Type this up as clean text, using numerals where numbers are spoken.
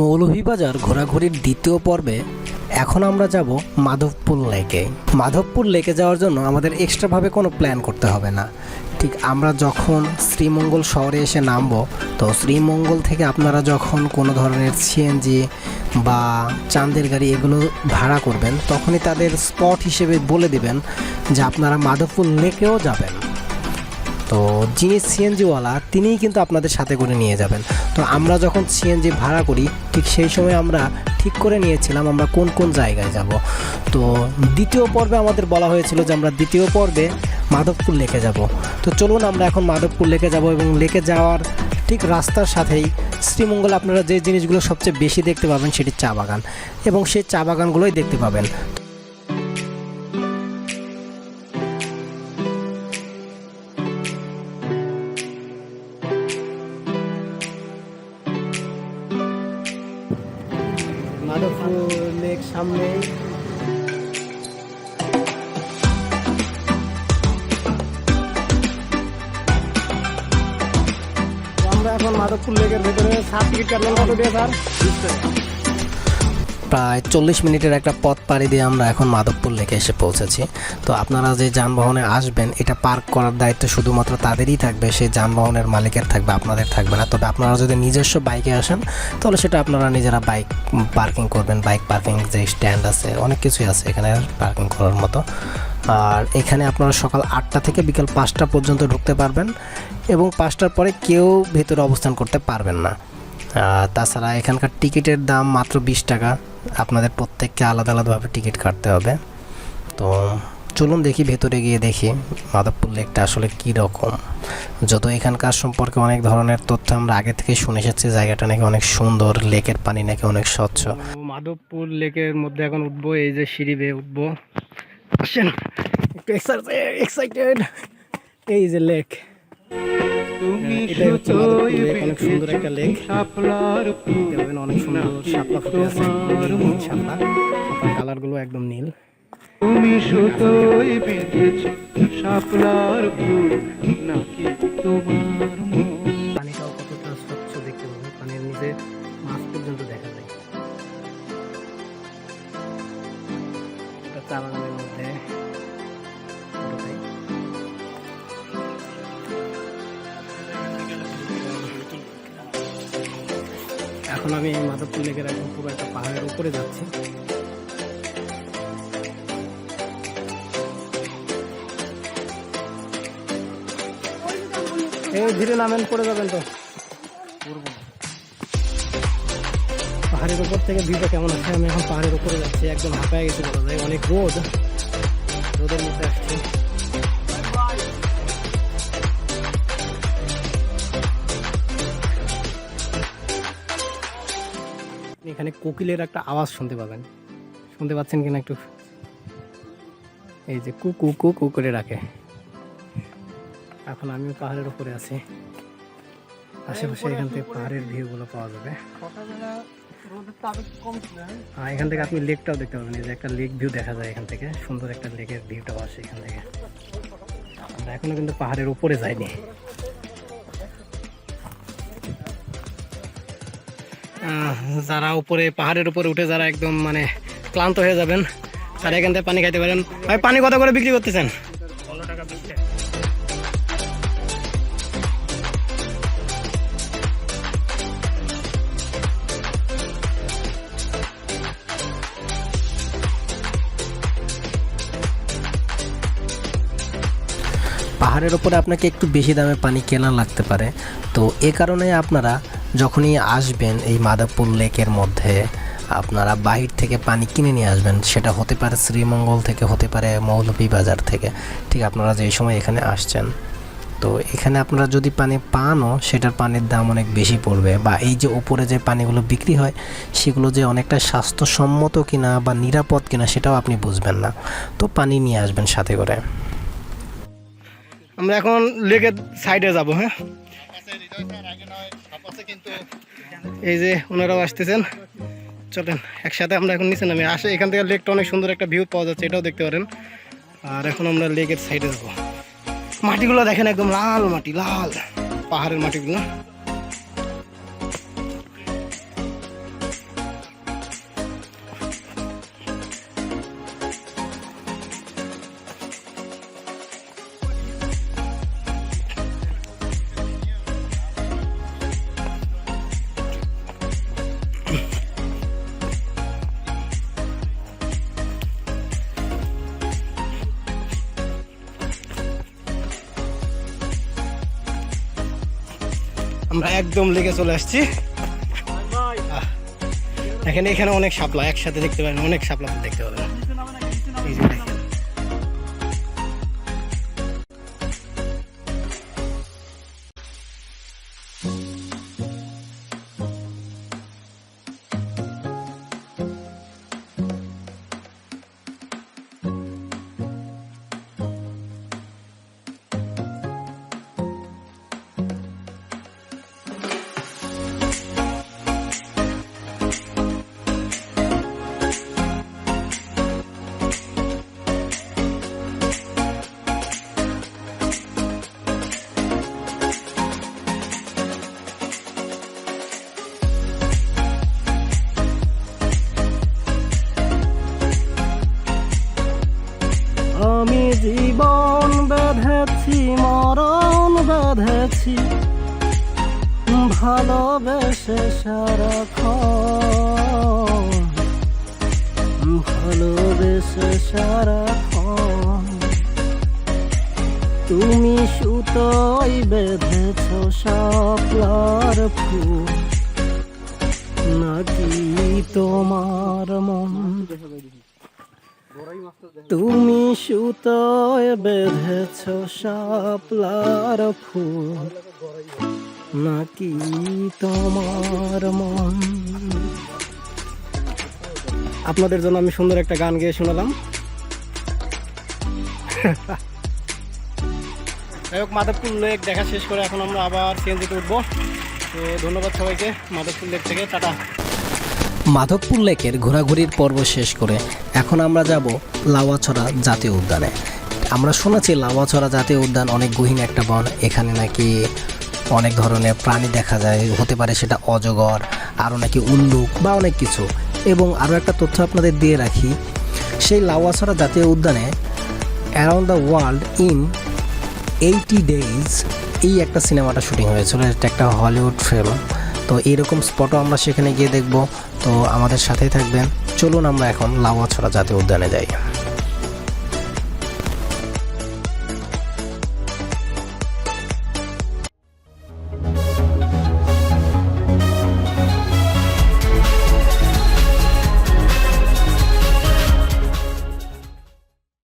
মৌলভীবাজার ঘোরাঘুরির দ্বিতীয় পর্বে এখন আমরা যাব মাধবপুর লেকে। মাধবপুর লেকে যাওয়ার জন্য আমাদের এক্সট্রাভাবে কোনো প্ল্যান করতে হবে না। ঠিক আমরা যখন শ্রীমঙ্গল শহরে এসে নামবো, তো শ্রীমঙ্গল থেকে আপনারা যখন কোনো ধরনের সিএনজি বা চাঁদের গাড়ি এগুলো ভাড়া করবেন, তখনই তাদের স্পট হিসেবে বলে দিবেন যে আপনারা মাধবপুর লেকেও যাবেন। তো যিনি সিএনজিওয়ালা তিনিই কিন্তু আপনাদের সাথে করে নিয়ে যাবেন। তো আমরা যখন সিএনজি ভাড়া করি, ঠিক সেই সময় আমরা ঠিক করে নিয়েছিলাম আমরা কোন কোন জায়গায় যাব। তো দ্বিতীয় পর্বে আমাদের বলা হয়েছিল যে আমরা দ্বিতীয় পর্বে মাধবপুর লেকে যাব। তো চলুন আমরা এখন মাধবপুর লেকে যাব, এবং লেকে যাওয়ার ঠিক রাস্তার সাথেই শ্রীমঙ্গলে আপনারা যে জিনিসগুলো সবচেয়ে বেশি দেখতে পাবেন সেটি চা বাগান, এবং সেই চা বাগানগুলোই দেখতে পাবেন। মাধবপুর লেক সামনে। আমরা এখন মাধবপুর লেকের ভেতরে টিকিট কাটলাম কত দিয়ে স্যার? প্রায় 40 মিনিটের একটা পথ পাড়ি দিয়ে আমরা এখন মাধবপুর লেকে এসে পৌঁছেছি। তো আপনারা যে যানবাহনে আসবেন, এটা পার্ক করার দায়িত্ব শুধুমাত্র তাদেরই থাকবে, সেই যানবাহনের মালিকের থাকবে, আপনাদের থাকবে না। তবে আপনারা যদি নিজস্ব বাইকে আসেন তাহলে সেটা আপনারা নিজেরা বাইক পার্কিং করবেন। বাইক পার্কিং যে স্ট্যান্ড আছে, অনেক কিছুই আছে এখানে পার্কিং করার মতো। আর এখানে আপনারা সকাল 8টা থেকে বিকাল 5টা পর্যন্ত ঢুকতে পারবেন, এবং 5টার পরে কেউ ভেতরে অবস্থান করতে পারবেন না। তাছাড়া এখানকার টিকিটের দাম মাত্র 20 টাকা। আপনাদের প্রত্যেককে আলাদা আলাদাভাবে টিকিট কাটতে হবে। তো চলুন দেখি, ভেতরে গিয়ে দেখি মাধবপুর লেকটা আসলে কী রকম। যত এখানকার সম্পর্কে অনেক ধরনের তথ্য আমরা আগে থেকে শুনে এসেছি, জায়গাটা নাকি অনেক সুন্দর, লেকের পানি নাকি অনেক স্বচ্ছ। মাধবপুর লেকের মধ্যে এখন উঠবো, এই যে সিঁড়ি বেয়ে উঠবো। আসেন, একটু এক্সাইটেড। এই যে লেক, এটাই হচ্ছে মাধবপুর লেক। অনেক সুন্দর একটা লেক, অনেক সুন্দর শাপলা ফুটে আছে, শাপলা কালারগুলো একদম নীল। তুমি সুতোই বেঁধেছো শাপলার ফুল নাকি তোমার মন। পানিটাও কতটা স্বচ্ছ দেখতে পাবেন, পানির নিচে মাছ পর্যন্ত দেখা যায়। এটা চা বাগানের মধ্যে। এখন আমি মাধবপুর লেকের একদম পুরো একটা পাহাড়ের উপরে যাচ্ছি। ধীরে নামেন, পড়ে যাবেন তো। পাহাড়ের উপর থেকে ভিউটা কেমন আছে? আমি এখন পাহাড়ের উপরে যাচ্ছি, একদম হাঁপায় গেছি বলা যায়। অনেক রোদের মধ্যে আসছি। এখানে কোকিলের একটা আওয়াজ শুনতে পাবেন, শুনতে পাচ্ছেন কিনা একটু? এই যে কুকু কুকু করে ডাকে। এখন আমিও পাহাড়ের উপরে আছি, আশেপাশে এখান থেকে পাহাড়ের ভিউগুলো পাওয়া যাবে। হ্যাঁ, এখান থেকে আপনি লেকটাও দেখতে পাবেন। এই যে একটা লেক ভিউ দেখা যায় এখান থেকে, সুন্দর একটা লেকের ভিউটাও আসে এখান থেকে। আমরা এখনো কিন্তু পাহাড়ের উপরে যাইনি। যারা উপরে পাহাড়ের উপরে উঠে যারা একদম মানে ক্লান্ত হয়ে যাবেন, তারা এখান থেকে পানি খাইতে পারেন। ভাই, পানি কত করে বিক্রি করতেছেন? পাহাড়ের ওপরে আপনাকে একটু বেশি দামে পানি কেনা লাগতে পারে। তো এ কারণে আপনারা যখনই আসবেন এই মাধবপুর লেকের মধ্যে, আপনারা বাহির থেকে পানি কিনে নিয়ে আসবেন। সেটা হতে পারে শ্রীমঙ্গল থেকে, হতে পারে মৌলভীবাজার থেকে। ঠিক আপনারা যেই সময় এখানে আসছেন, তো এখানে আপনারা যদি পানি পানও, সেটার পানির দাম অনেক বেশি পড়বে। বা এই যে উপরে যে পানিগুলো বিক্রি হয়, সেগুলো যে অনেকটা স্বাস্থ্যসম্মত কিনা বা নিরাপদ কিনা সেটাও আপনি বুঝবেন না। তো পানি নিয়ে আসবেন সাথে করে। আমরা এখন লেকের সাইডে যাব। হ্যাঁ, এই যে ওনারাও আসতেছেন, চলেন একসাথে আমরা এখন নিচে নামি আসে। এখান থেকে লেকটা অনেক সুন্দর একটা ভিউ পাওয়া যাচ্ছে, এটাও দেখতে পারেন। আর এখন আমরা লেকের সাইডে যাবো। মাটিগুলো দেখেন, একদম লাল মাটি, লাল পাহাড়ের মাটিগুলো। আমরা একদম লেগে চলে আসছি। এখানে অনেক শাপলা একসাথে দেখতে পারেন, অনেক শাপলা দেখতে পাবেন। এই যে দেখেন। আমি জীবন বেঁধেছি, মরণ বেঁধেছি, ভালোবেসে সারাক্ষণ, ভালোবেসে সারাক্ষণ। তুমি সুতোয় বেঁধেছ শাপলার ফুল, নাকি তোমার মন? তুমি সুতোয় বেঁধেছ শাপলার ফুল, নাকি তোমার মন? আপনাদের জন্য আমি সুন্দর একটা গান গেয়ে শোনালাম। যাই হোক, মাধবপুর লেক দেখা শেষ করে এখন আমরা আবার সিএনজিতে উঠবো। তো ধন্যবাদ সবাইকে মাধবপুর লেক থেকে, টাটা। মাধবপুর লেকের ঘোরাঘুরির পর্ব শেষ করে এখন আমরা যাব লাউয়াছড়া জাতীয় উদ্যানে। আমরা শুনেছি লাউয়াছড়া জাতীয় উদ্যান অনেক গহীন একটা বন, এখানে নাকি অনেক ধরনের প্রাণী দেখা যায়, হতে পারে সেটা অজগর, আরও নাকি উল্লুক বা অনেক কিছু। এবং আরও একটা তথ্য আপনাদের দিয়ে রাখি, সেই লাউয়াছড়া জাতীয় উদ্যানে around the world in 80 days এই একটা সিনেমাটা শুটিং হয়েছিল। এটা একটা হলিউড ফিল্ম। তো এইরকম স্পটও আমরা সেখানে গিয়ে দেখব। তো আমাদের সাথেই থাকবেন। চলুন আমরা এখন লাউয়াছড়া জাতীয় উদ্যানে যাই।